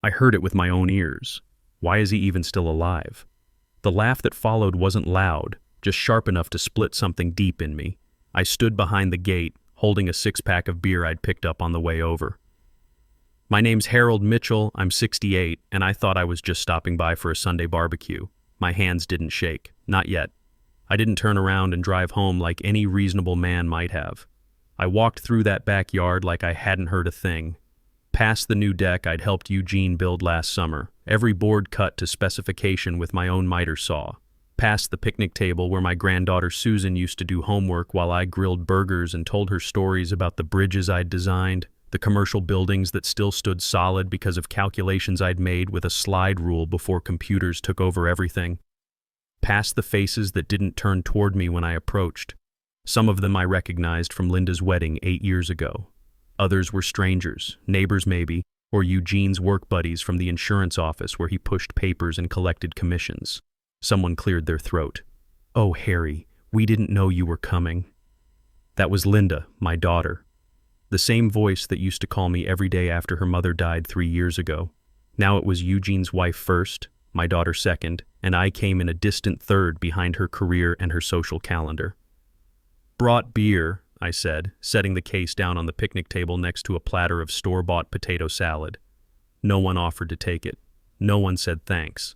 I heard it with my own ears. Why is he even still alive? The laugh that followed wasn't loud, just sharp enough to split something deep in me. I stood behind the gate, holding a six-pack of beer I'd picked up on the way over. My name's Harold Mitchell, I'm 68, and I thought I was just stopping by for a Sunday barbecue. My hands didn't shake, not yet. I didn't turn around and drive home like any reasonable man might have. I walked through that backyard like I hadn't heard a thing. Past the new deck I'd helped Eugene build last summer, every board cut to specification with my own miter saw. Past the picnic table where my granddaughter Susan used to do homework while I grilled burgers and told her stories about the bridges I'd designed, the commercial buildings that still stood solid because of calculations I'd made with a slide rule before computers took over everything. Past the faces that didn't turn toward me when I approached. Some of them I recognized from Linda's wedding 8 years ago. Others were strangers, neighbors maybe, or Eugene's work buddies from the insurance office where he pushed papers and collected commissions. Someone cleared their throat. "Oh, Harry, we didn't know you were coming." That was Linda, my daughter. The same voice that used to call me every day after her mother died 3 years ago. Now it was Eugene's wife first, my daughter second, and I came in a distant third behind her career and her social calendar. "Brought beer," I said, setting the case down on the picnic table next to a platter of store-bought potato salad. No one offered to take it. No one said thanks.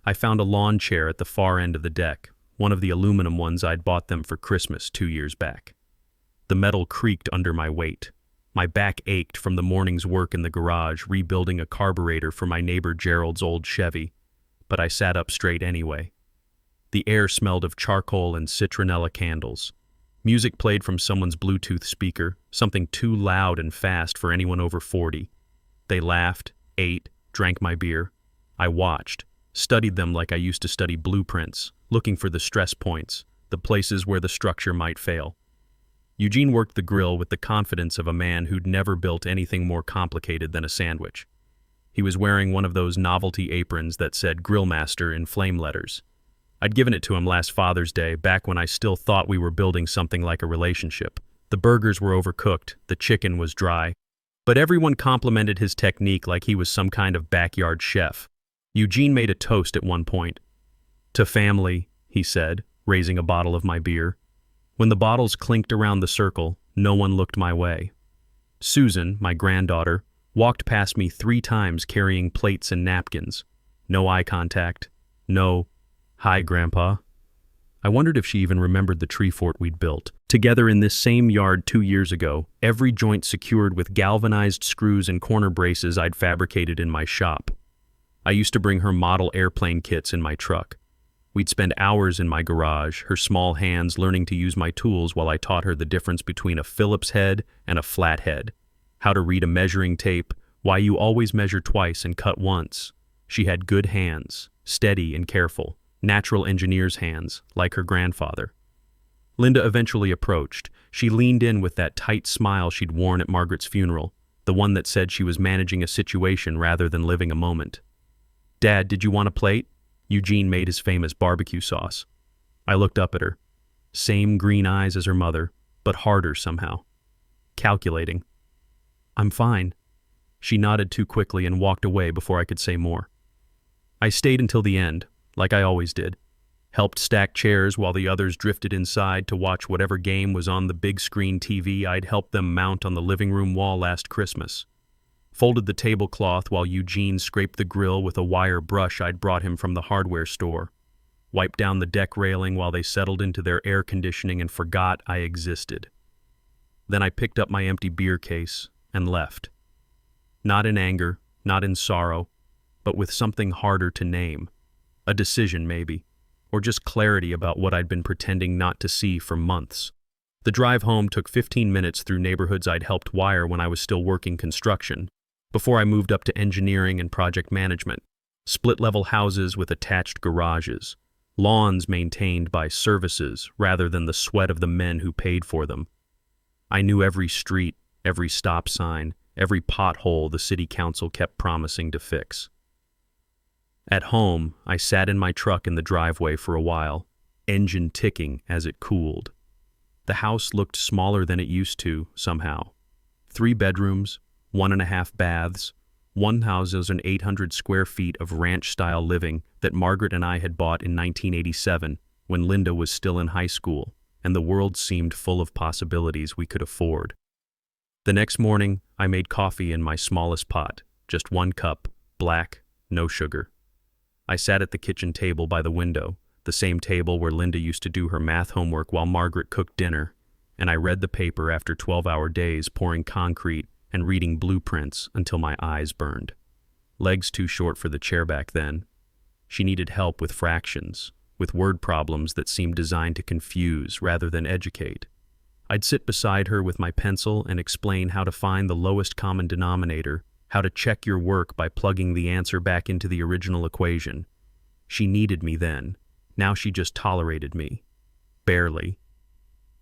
I found a lawn chair at the far end of the deck, one of the aluminum ones I'd bought them for Christmas 2 years back. The metal creaked under my weight. My back ached from the morning's work in the garage rebuilding a carburetor for my neighbor Gerald's old Chevy, but I sat up straight anyway. The air smelled of charcoal and citronella candles. Music played from someone's Bluetooth speaker, something too loud and fast for anyone over 40. They laughed, ate, drank my beer. I watched, studied them like I used to study blueprints, looking for the stress points, the places where the structure might fail. Eugene worked the grill with the confidence of a man who'd never built anything more complicated than a sandwich. He was wearing one of those novelty aprons that said Grillmaster in flame letters. I'd given it to him last Father's Day, back when I still thought we were building something like a relationship. The burgers were overcooked, the chicken was dry, but everyone complimented his technique like he was some kind of backyard chef. Eugene made a toast at one point. "To family," he said, raising a bottle of my beer. When the bottles clinked around the circle, no one looked my way. Susan, my granddaughter, walked past me 3 times carrying plates and napkins. No eye contact. No, "Hi, Grandpa." I wondered if she even remembered the tree fort we'd built. Together in this same yard 2 years ago, every joint secured with galvanized screws and corner braces I'd fabricated in my shop. I used to bring her model airplane kits in my truck. We'd spend hours in my garage, her small hands learning to use my tools while I taught her the difference between a Phillips head and a flat head, how to read a measuring tape, why you always measure twice and cut once. She had good hands, steady and careful, natural engineer's hands, like her grandfather. Linda eventually approached. She leaned in with that tight smile she'd worn at Margaret's funeral, the one that said she was managing a situation rather than living a moment. "Dad, did you want a plate?" Eugene made his famous barbecue sauce. I looked up at her. Same green eyes as her mother, but harder somehow. Calculating. "I'm fine." She nodded too quickly and walked away before I could say more. I stayed until the end, like I always did. Helped stack chairs while the others drifted inside to watch whatever game was on the big screen TV I'd helped them mount on the living room wall last Christmas. Folded the tablecloth while Eugene scraped the grill with a wire brush I'd brought him from the hardware store. Wiped down the deck railing while they settled into their air conditioning and forgot I existed. Then I picked up my empty beer case and left. Not in anger, not in sorrow, but with something harder to name. A decision, maybe, or just clarity about what I'd been pretending not to see for months. The drive home took 15 minutes through neighborhoods I'd helped wire when I was still working construction, before I moved up to engineering and project management. Split-level houses with attached garages. Lawns maintained by services rather than the sweat of the men who paid for them. I knew every street, every stop sign, every pothole the city council kept promising to fix. At home, I sat in my truck in the driveway for a while, engine ticking as it cooled. The house looked smaller than it used to, somehow. 3 bedrooms, 1.5 baths, 1,800 square feet of ranch-style living that Margaret and I had bought in 1987 when Linda was still in high school, and the world seemed full of possibilities we could afford. The next morning, I made coffee in my smallest pot, just 1 cup, black, no sugar. I sat at the kitchen table by the window, the same table where Linda used to do her math homework while Margaret cooked dinner, and I read the paper after 12-hour days pouring concrete and reading blueprints until my eyes burned. Legs too short for the chair back then. She needed help with fractions, with word problems that seemed designed to confuse rather than educate. I'd sit beside her with my pencil and explain how to find the lowest common denominator, how to check your work by plugging the answer back into the original equation. She needed me then. Now she just tolerated me. Barely.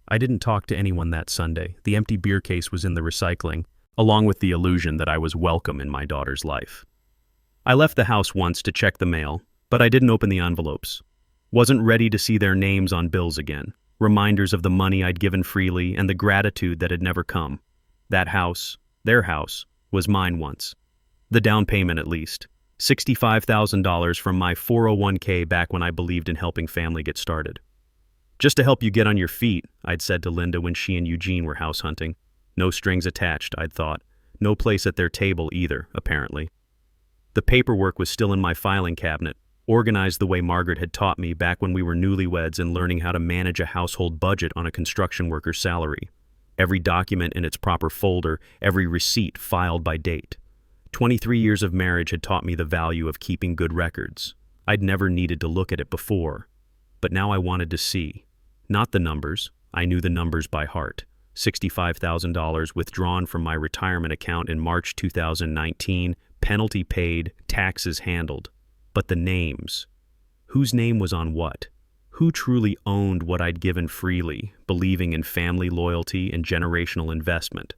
I didn't talk to anyone that Sunday. The empty beer case was in the recycling, along with the illusion that I was welcome in my daughter's life. I left the house once to check the mail, but I didn't open the envelopes. Wasn't ready to see their names on bills again. Reminders of the money I'd given freely and the gratitude that had never come. That house, their house, was mine once. The down payment at least. $65,000 from my 401k back when I believed in helping family get started. Just to help you get on your feet, I'd said to Linda when she and Eugene were house hunting. No strings attached, I'd thought. No place at their table either, apparently. The paperwork was still in my filing cabinet, organized the way Margaret had taught me back when we were newlyweds and learning how to manage a household budget on a construction worker's salary. Every document in its proper folder, every receipt filed by date. 23 years of marriage had taught me the value of keeping good records. I'd never needed to look at it before. But now I wanted to see. Not the numbers. I knew the numbers by heart. $65,000 withdrawn from my retirement account in March 2019, penalty paid, taxes handled. But the names. Whose name was on what? Who truly owned what I'd given freely, believing in family loyalty and generational investment?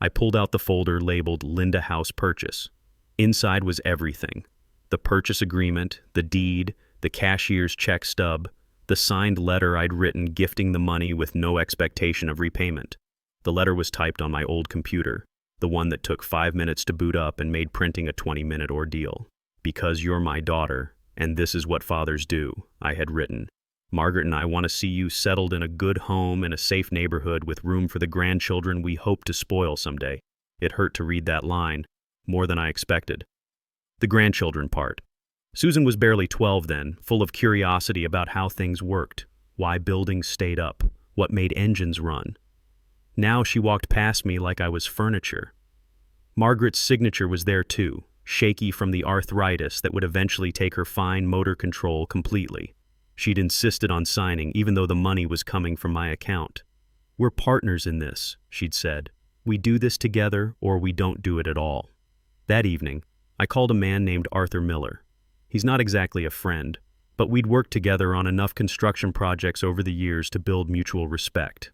I pulled out the folder labeled Linda House Purchase. Inside was everything. The purchase agreement, the deed, the cashier's check stub, the signed letter I'd written gifting the money with no expectation of repayment. The letter was typed on my old computer, the one that took 5 minutes to boot up and made printing a 20-minute ordeal. Because you're my daughter, and this is what fathers do, I had written. Margaret and I want to see you settled in a good home in a safe neighborhood with room for the grandchildren we hope to spoil someday. It hurt to read that line, more than I expected. The grandchildren part. Susan was barely 12 then, full of curiosity about how things worked, why buildings stayed up, what made engines run. Now she walked past me like I was furniture. Margaret's signature was there too, shaky from the arthritis that would eventually take her fine motor control completely. She'd insisted on signing even though the money was coming from my account. We're partners in this, she'd said. We do this together or we don't do it at all. That evening, I called a man named Arthur Miller. He's not exactly a friend, but we'd worked together on enough construction projects over the years to build mutual respect.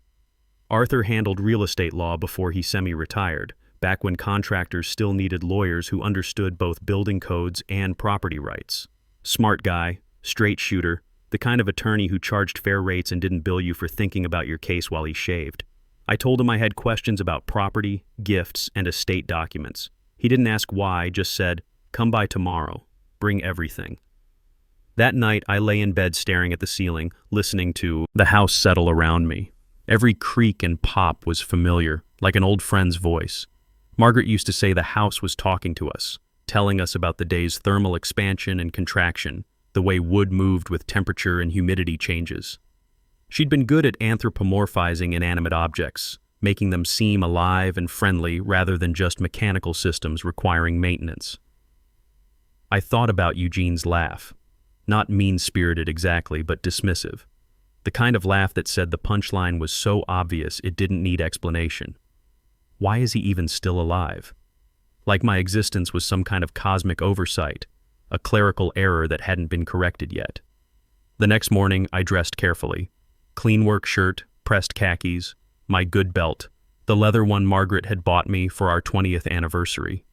Arthur handled real estate law before he semi-retired, back when contractors still needed lawyers who understood both building codes and property rights. Smart guy, straight shooter, the kind of attorney who charged fair rates and didn't bill you for thinking about your case while he shaved. I told him I had questions about property, gifts, and estate documents. He didn't ask why, just said, "Come by tomorrow. Bring everything." That night, I lay in bed staring at the ceiling, listening to the house settle around me. Every creak and pop was familiar, like an old friend's voice. Margaret used to say the house was talking to us, telling us about the day's thermal expansion and contraction, the way wood moved with temperature and humidity changes. She'd been good at anthropomorphizing inanimate objects, making them seem alive and friendly rather than just mechanical systems requiring maintenance. I thought about Eugene's laugh. Not mean-spirited exactly, but dismissive. The kind of laugh that said the punchline was so obvious it didn't need explanation. Why is he even still alive? Like my existence was some kind of cosmic oversight, a clerical error that hadn't been corrected yet. The next morning, I dressed carefully. Clean work shirt, pressed khakis, my good belt, the leather one Margaret had bought me for our 20th anniversary.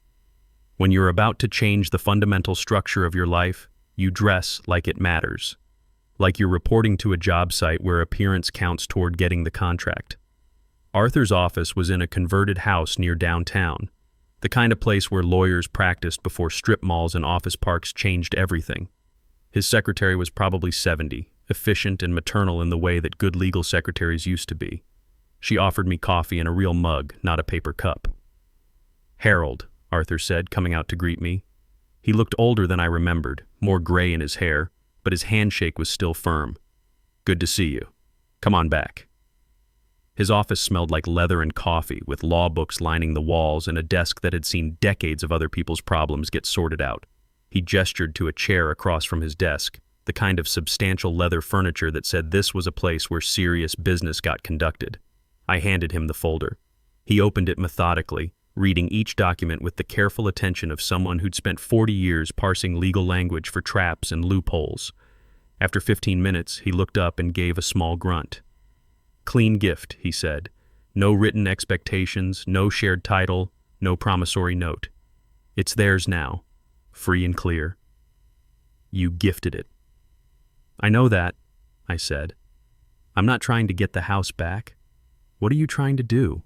When you're about to change the fundamental structure of your life, you dress like it matters. Like you're reporting to a job site where appearance counts toward getting the contract. Arthur's office was in a converted house near downtown. The kind of place where lawyers practiced before strip malls and office parks changed everything. His secretary was probably 70, efficient and maternal in the way that good legal secretaries used to be. She offered me coffee in a real mug, not a paper cup. "Harold," Arthur said, coming out to greet me. He looked older than I remembered, more gray in his hair, but his handshake was still firm. "Good to see you. Come on back." His office smelled like leather and coffee, with law books lining the walls and a desk that had seen decades of other people's problems get sorted out. He gestured to a chair across from his desk, the kind of substantial leather furniture that said this was a place where serious business got conducted. I handed him the folder. He opened it methodically, reading each document with the careful attention of someone who'd spent 40 years parsing legal language for traps and loopholes. After 15 minutes, he looked up and gave a small grunt. "Clean gift," he said. "No written expectations, no shared title, no promissory note. It's theirs now, free and clear. You gifted it." "I know that," I said. "I'm not trying to get the house back. What are you trying to do?"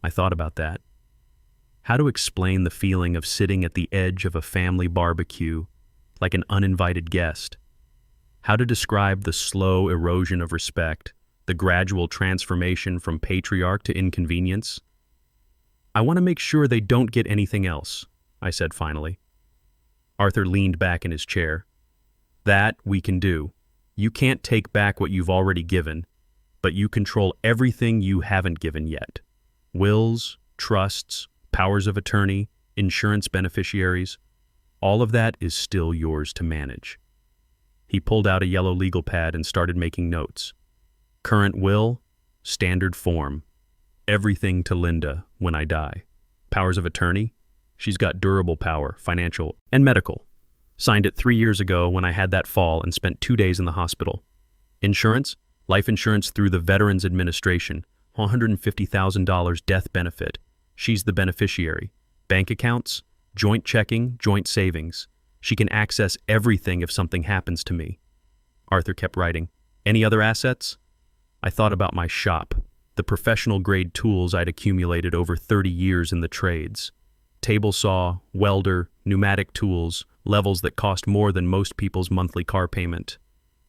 I thought about that. How to explain the feeling of sitting at the edge of a family barbecue, like an uninvited guest. How to describe the slow erosion of respect, the gradual transformation from patriarch to inconvenience. "I want to make sure they don't get anything else," I said finally. Arthur leaned back in his chair. "That we can do. You can't take back what you've already given, but you control everything you haven't given yet. Wills, trusts, powers of attorney, insurance beneficiaries, all of that is still yours to manage." He pulled out a yellow legal pad and started making notes. "Current will, standard form. Everything to Linda when I die. Powers of attorney, she's got durable power, financial and medical. Signed it 3 years ago when I had that fall and spent 2 days in the hospital. Insurance, life insurance through the Veterans Administration, $150,000 death benefit. She's the beneficiary. Bank accounts, joint checking, joint savings. She can access everything if something happens to me." Arthur kept writing. "Any other assets?" I thought about my shop, the professional-grade tools I'd accumulated over 30 years in the trades. Table saw, welder, pneumatic tools, levels that cost more than most people's monthly car payment.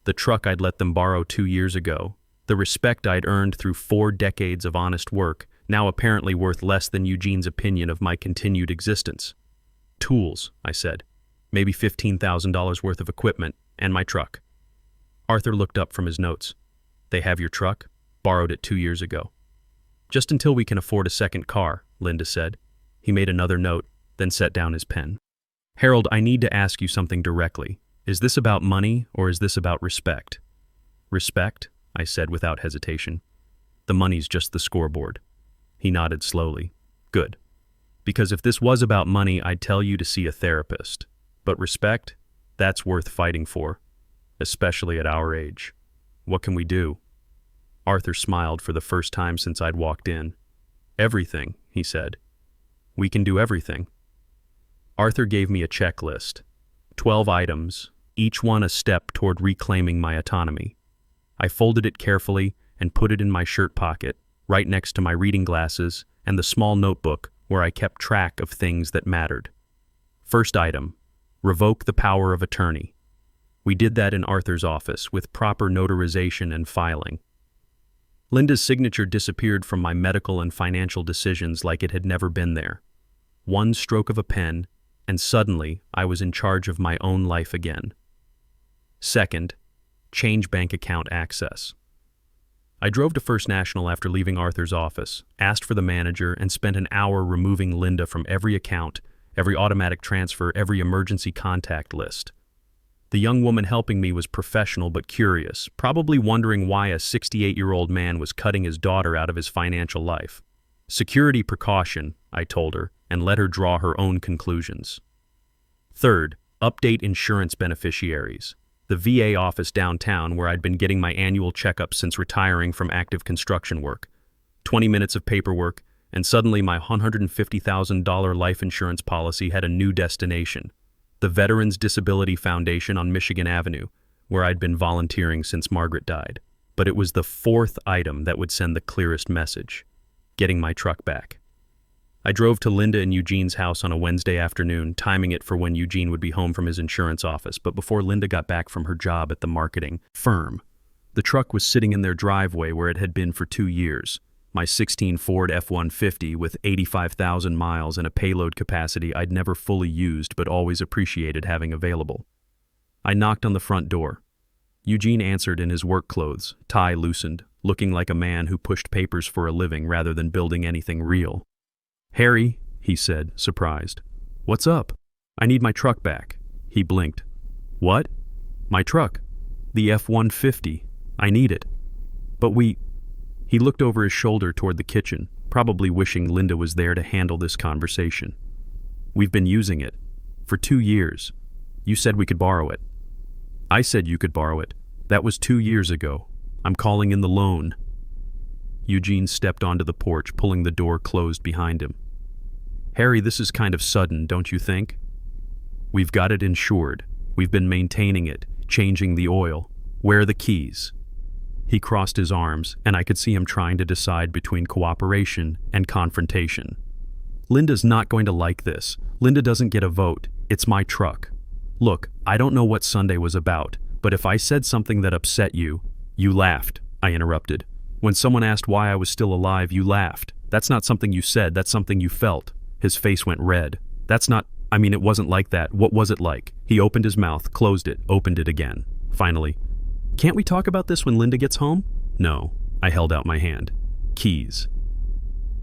The truck I'd let them borrow 2 years ago. The respect I'd earned through 4 decades of honest work, now apparently worth less than Eugene's opinion of my continued existence. "Tools," I said. "Maybe $15,000 worth of equipment, and my truck." Arthur looked up from his notes. "They have your truck? Borrowed it 2 years ago." "Just until we can afford a second car," Linda said. He made another note, then set down his pen. "Harold, I need to ask you something directly. Is this about money, or is this about respect?" "Respect," I said without hesitation. "The money's just the scoreboard." He nodded slowly. "Good. Because if this was about money, I'd tell you to see a therapist. But respect, that's worth fighting for, especially at our age. What can we do?" Arthur smiled for the first time since I'd walked in. "Everything," he said. "We can do everything." Arthur gave me a checklist. 12 items, each one a step toward reclaiming my autonomy. I folded it carefully and put it in my shirt pocket, right next to my reading glasses and the small notebook where I kept track of things that mattered. First item, revoke the power of attorney. We did that in Arthur's office with proper notarization and filing. Linda's signature disappeared from my medical and financial decisions like it had never been there. One stroke of a pen, and suddenly I was in charge of my own life again. Second, change bank account access. I drove to First National after leaving Arthur's office, asked for the manager, and spent an hour removing Linda from every account, every automatic transfer, every emergency contact list. The young woman helping me was professional but curious, probably wondering why a 68-year-old man was cutting his daughter out of his financial life. Security precaution, I told her, and let her draw her own conclusions. Third, update insurance beneficiaries. The VA office downtown where I'd been getting my annual checkup since retiring from active construction work. 20 minutes of paperwork, and suddenly my $150,000 life insurance policy had a new destination. The Veterans Disability Foundation on Michigan Avenue, where I'd been volunteering since Margaret died. But it was the fourth item that would send the clearest message: getting my truck back. I drove to Linda and Eugene's house on a Wednesday afternoon, timing it for when Eugene would be home from his insurance office, but before Linda got back from her job at the marketing firm. The truck was sitting in their driveway where it had been for 2 years. My 16 Ford F-150 with 85,000 miles and a payload capacity I'd never fully used but always appreciated having available. I knocked on the front door. Eugene answered in his work clothes, tie loosened, looking like a man who pushed papers for a living rather than building anything real. "Harry," he said, surprised. "What's up?" "I need my truck back." He blinked. "What?" "My truck. The F-150. I need it." "But we—" He looked over his shoulder toward the kitchen, probably wishing Linda was there to handle this conversation. "We've been using it. For 2 years. You said we could borrow it." "I said you could borrow it. That was 2 years ago. I'm calling in the loan." Eugene stepped onto the porch, pulling the door closed behind him. "Harry, this is kind of sudden, don't you think?" "We've got it insured. We've been maintaining it, changing the oil. Where are the keys?" He crossed his arms, and I could see him trying to decide between cooperation and confrontation. "Linda's not going to like this. Linda doesn't get a vote. It's my truck. Look, I don't know what Sunday was about, but if I said something that upset you—" "You laughed," I interrupted. "When someone asked why I was still alive, you laughed. That's not something you said, that's something you felt." His face went red. It wasn't like that. What was it like?" He opened his mouth, closed it, opened it again. Finally, "Can't we talk about this when Linda gets home?" "No." I held out my hand. "Keys."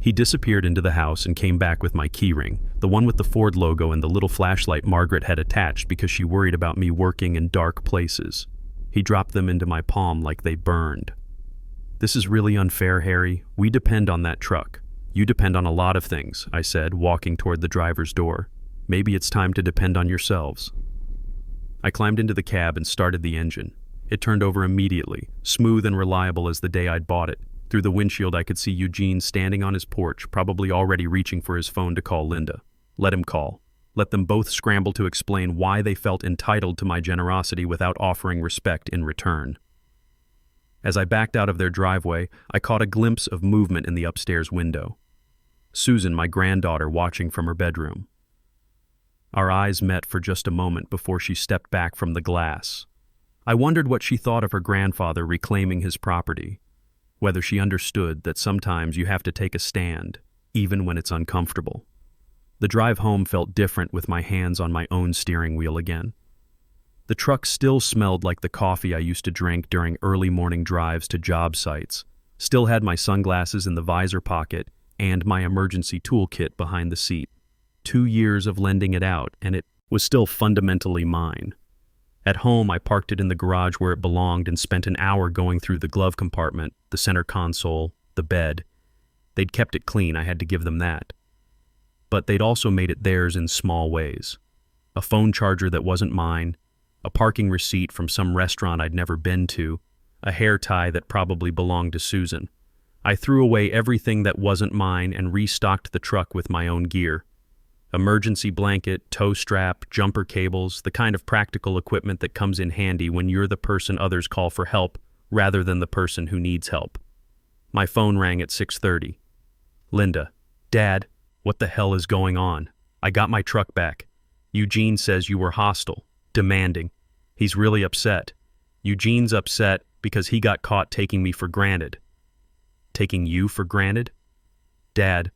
He disappeared into the house and came back with my key ring, the one with the Ford logo and the little flashlight Margaret had attached because she worried about me working in dark places. He dropped them into my palm like they burned. "This is really unfair, Harry. We depend on that truck. You depend on a lot of things," I said, walking toward the driver's door. "Maybe it's time to depend on yourselves." I climbed into the cab and started the engine. It turned over immediately, smooth and reliable as the day I'd bought it. Through the windshield I could see Eugene standing on his porch, probably already reaching for his phone to call Linda. Let him call. Let them both scramble to explain why they felt entitled to my generosity without offering respect in return. As I backed out of their driveway, I caught a glimpse of movement in the upstairs window. Susan, my granddaughter, watching from her bedroom. Our eyes met for just a moment before she stepped back from the glass. I wondered what she thought of her grandfather reclaiming his property, whether she understood that sometimes you have to take a stand, even when it's uncomfortable. The drive home felt different with my hands on my own steering wheel again. The truck still smelled like the coffee I used to drink during early morning drives to job sites, still had my sunglasses in the visor pocket and my emergency toolkit behind the seat. 2 years of lending it out, and it was still fundamentally mine. At home, I parked it in the garage where it belonged and spent an hour going through the glove compartment, the center console, the bed. They'd kept it clean, I had to give them that. But they'd also made it theirs in small ways. A phone charger that wasn't mine, a parking receipt from some restaurant I'd never been to, a hair tie that probably belonged to Susan. I threw away everything that wasn't mine and restocked the truck with my own gear. Emergency blanket, tow strap, jumper cables, the kind of practical equipment that comes in handy when you're the person others call for help rather than the person who needs help. My phone rang at 6:30. "Linda, Dad, what the hell is going on? I got my truck back. Eugene says you were hostile, demanding. He's really upset. Eugene's upset because he got caught taking me for granted." "Taking you for granted?" "Dad,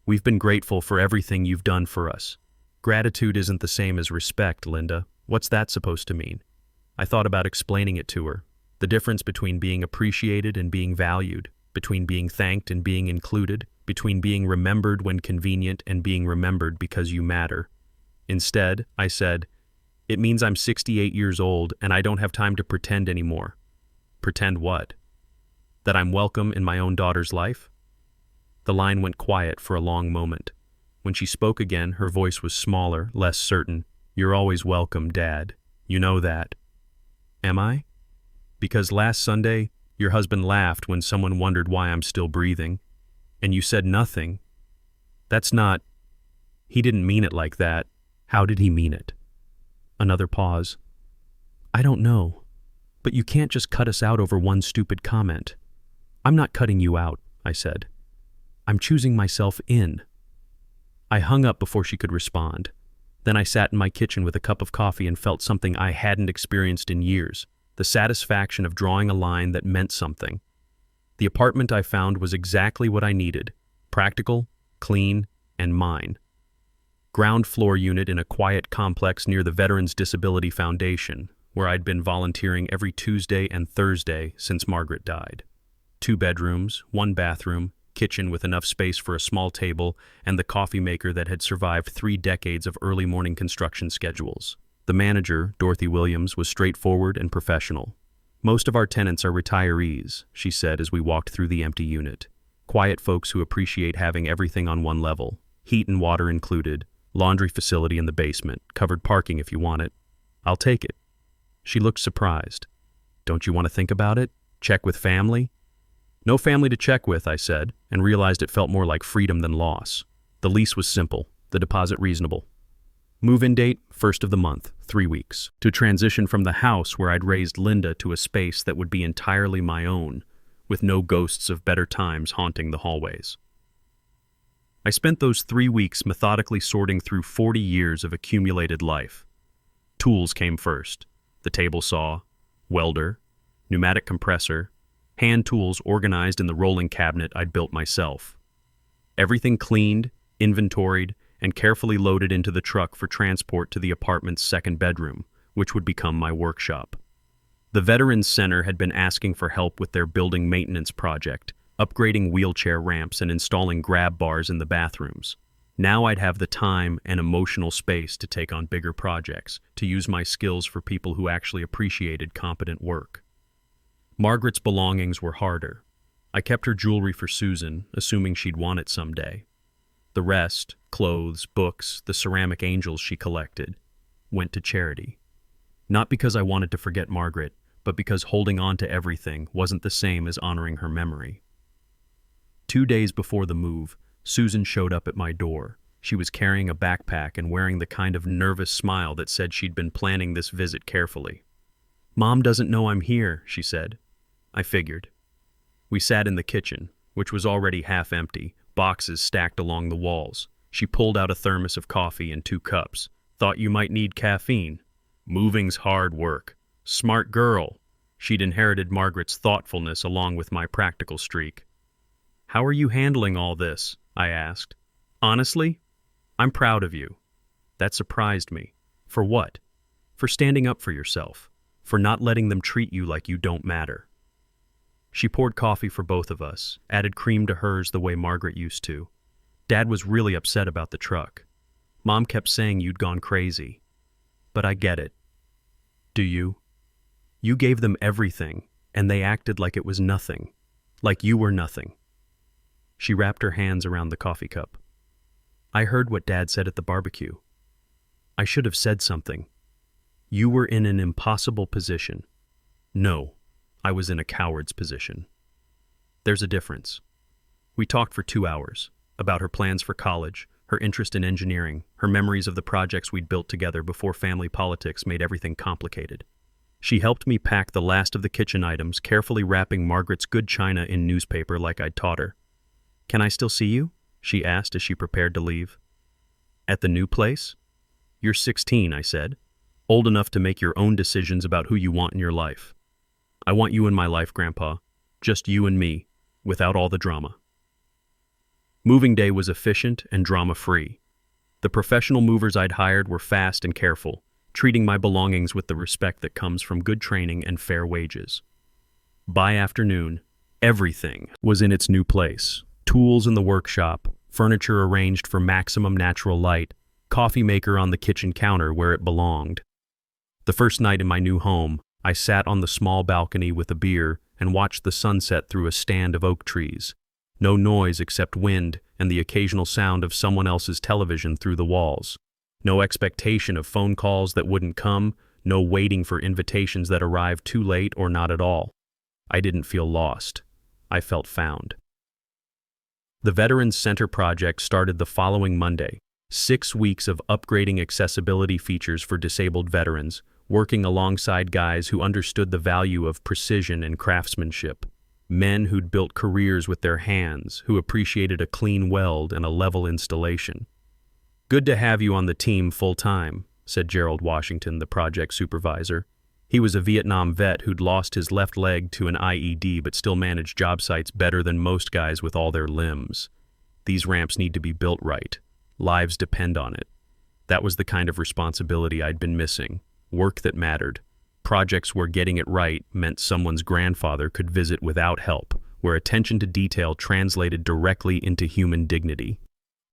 we've been grateful for everything you've done for us. Gratitude isn't the same as respect, Linda. What's that supposed to mean?" I thought about explaining it to her. The difference between being appreciated and being valued, between being thanked and being included, between being remembered when convenient and being remembered because you matter. Instead, I said, "It means I'm 68 years old and I don't have time to pretend anymore." "Pretend what?" "That I'm welcome in my own daughter's life?" The line went quiet for a long moment. When she spoke again, her voice was smaller, less certain. "You're always welcome, Dad. You know that." "Am I?" "Because last Sunday, your husband laughed when someone wondered why I'm still breathing. And you said nothing. That's not... He didn't mean it like that. How did he mean it?" Another pause. "I don't know. But you can't just cut us out over one stupid comment." "I'm not cutting you out," I said. "I'm choosing myself in." I hung up before she could respond. Then I sat in my kitchen with a cup of coffee and felt something I hadn't experienced in years, the satisfaction of drawing a line that meant something. The apartment I found was exactly what I needed: practical, clean, and mine. Ground floor unit in a quiet complex near the Veterans Disability Foundation, where I'd been volunteering every Tuesday and Thursday since Margaret died. 2 bedrooms, 1 bathroom, kitchen with enough space for a small table, and the coffee maker that had survived 3 decades of early morning construction schedules. The manager, Dorothy Williams, was straightforward and professional. "Most of our tenants are retirees," she said as we walked through the empty unit. "Quiet folks who appreciate having everything on one level. Heat and water included, laundry facility in the basement, covered parking if you want it. I'll take it." She looked surprised. "Don't you want to think about it? Check with family?" "No family to check with," I said, and realized it felt more like freedom than loss. The lease was simple, the deposit reasonable. Move-in date, 1st of the month, 3 weeks, to transition from the house where I'd raised Linda to a space that would be entirely my own, with no ghosts of better times haunting the hallways. I spent those 3 weeks methodically sorting through 40 years of accumulated life. Tools came first: the table saw, welder, pneumatic compressor, hand tools organized in the rolling cabinet I'd built myself. Everything cleaned, inventoried, and carefully loaded into the truck for transport to the apartment's 2nd bedroom, which would become my workshop. The Veterans Center had been asking for help with their building maintenance project, upgrading wheelchair ramps and installing grab bars in the bathrooms. Now I'd have the time and emotional space to take on bigger projects, to use my skills for people who actually appreciated competent work. Margaret's belongings were harder. I kept her jewelry for Susan, assuming she'd want it someday. The rest, clothes, books, the ceramic angels she collected, went to charity. Not because I wanted to forget Margaret, but because holding on to everything wasn't the same as honoring her memory. 2 days before the move, Susan showed up at my door. She was carrying a backpack and wearing the kind of nervous smile that said she'd been planning this visit carefully. "Mom doesn't know I'm here," she said. I figured. We sat in the kitchen, which was already half empty, boxes stacked along the walls. She pulled out a thermos of coffee and 2 cups. "Thought you might need caffeine." "Moving's hard work." "Smart girl." She'd inherited Margaret's thoughtfulness along with my practical streak. "How are you handling all this?" I asked. "Honestly, I'm proud of you." That surprised me. For what? For standing up for yourself. For not letting them treat you like you don't matter. She poured coffee for both of us, added cream to hers the way Margaret used to. "Dad was really upset about the truck. Mom kept saying you'd gone crazy. But I get it." "Do you?" "You gave them everything, and they acted like it was nothing. Like you were nothing." She wrapped her hands around the coffee cup. "I heard what Dad said at the barbecue. I should have said something. You were in an impossible position." "No, I was in a coward's position." There's a difference. We talked for 2 hours, about her plans for college, her interest in engineering, her memories of the projects we'd built together before family politics made everything complicated. She helped me pack the last of the kitchen items, carefully wrapping Margaret's good china in newspaper like I'd taught her. "Can I still see you?" she asked as she prepared to leave. "At the new place?" "You're 16, I said. Old enough to make your own decisions about who you want in your life." "I want you in my life, Grandpa. Just you and me, without all the drama." Moving day was efficient and drama-free. The professional movers I'd hired were fast and careful, treating my belongings with the respect that comes from good training and fair wages. By afternoon, everything was in its new place. Tools in the workshop, furniture arranged for maximum natural light, coffee maker on the kitchen counter where it belonged. The first night in my new home, I sat on the small balcony with a beer and watched the sunset through a stand of oak trees. No noise except wind and the occasional sound of someone else's television through the walls. No expectation of phone calls that wouldn't come, no waiting for invitations that arrived too late or not at all. I didn't feel lost. I felt found. The Veterans Center project started the following Monday. 6 weeks of upgrading accessibility features for disabled veterans, working alongside guys who understood the value of precision and craftsmanship. Men who'd built careers with their hands, who appreciated a clean weld and a level installation. Good to have you on the team full-time, said Gerald Washington, the project supervisor. He was a Vietnam vet who'd lost his left leg to an IED but still managed job sites better than most guys with all their limbs. These ramps need to be built right. Lives depend on it. That was the kind of responsibility I'd been missing. Work that mattered. Projects where getting it right meant someone's grandfather could visit without help, where attention to detail translated directly into human dignity.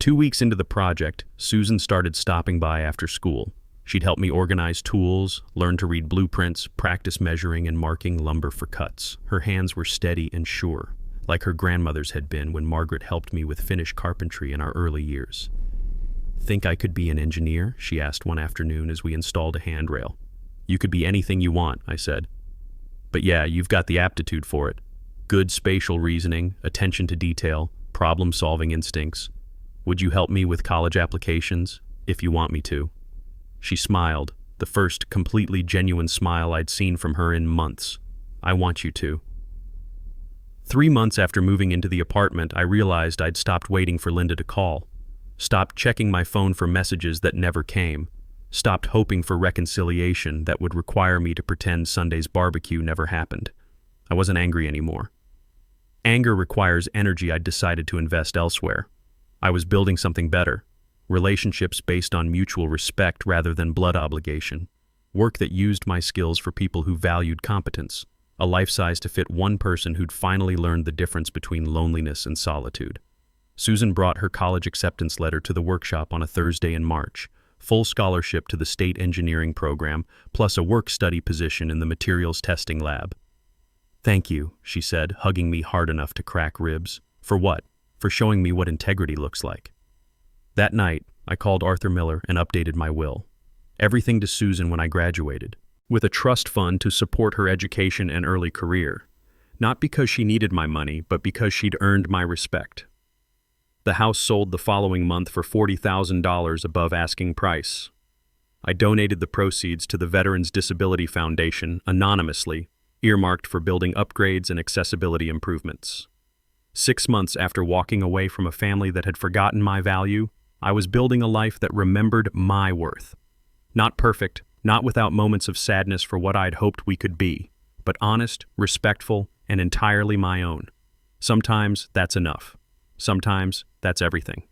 2 weeks into the project, Susan started stopping by after school. She'd help me organize tools, learn to read blueprints, practice measuring and marking lumber for cuts. Her hands were steady and sure, like her grandmother's had been when Margaret helped me with finish carpentry in our early years. "Think I could be an engineer?" she asked one afternoon as we installed a handrail. "You could be anything you want," I said. "But yeah, you've got the aptitude for it. Good spatial reasoning, attention to detail, problem-solving instincts. Would you help me with college applications, if you want me to?" She smiled, the first completely genuine smile I'd seen from her in months. "I want you to." 3 months after moving into the apartment, I realized I'd stopped waiting for Linda to call, stopped checking my phone for messages that never came, stopped hoping for reconciliation that would require me to pretend Sunday's barbecue never happened. I wasn't angry anymore. Anger requires energy I'd decided to invest elsewhere. I was building something better. Relationships based on mutual respect rather than blood obligation. Work that used my skills for people who valued competence. A life size to fit one person who'd finally learned the difference between loneliness and solitude. Susan brought her college acceptance letter to the workshop on a Thursday in March. Full scholarship to the state engineering program, plus a work-study position in the materials testing lab. "Thank you," she said, hugging me hard enough to crack ribs. "For what? For showing me what integrity looks like." That night, I called Arthur Miller and updated my will. Everything to Susan when I graduated, with a trust fund to support her education and early career. Not because she needed my money, but because she'd earned my respect. The house sold the following month for $40,000 above asking price. I donated the proceeds to the Veterans Disability Foundation anonymously, earmarked for building upgrades and accessibility improvements. 6 months after walking away from a family that had forgotten my value, I was building a life that remembered my worth. Not perfect, not without moments of sadness for what I'd hoped we could be, but honest, respectful, and entirely my own. Sometimes that's enough. Sometimes that's everything.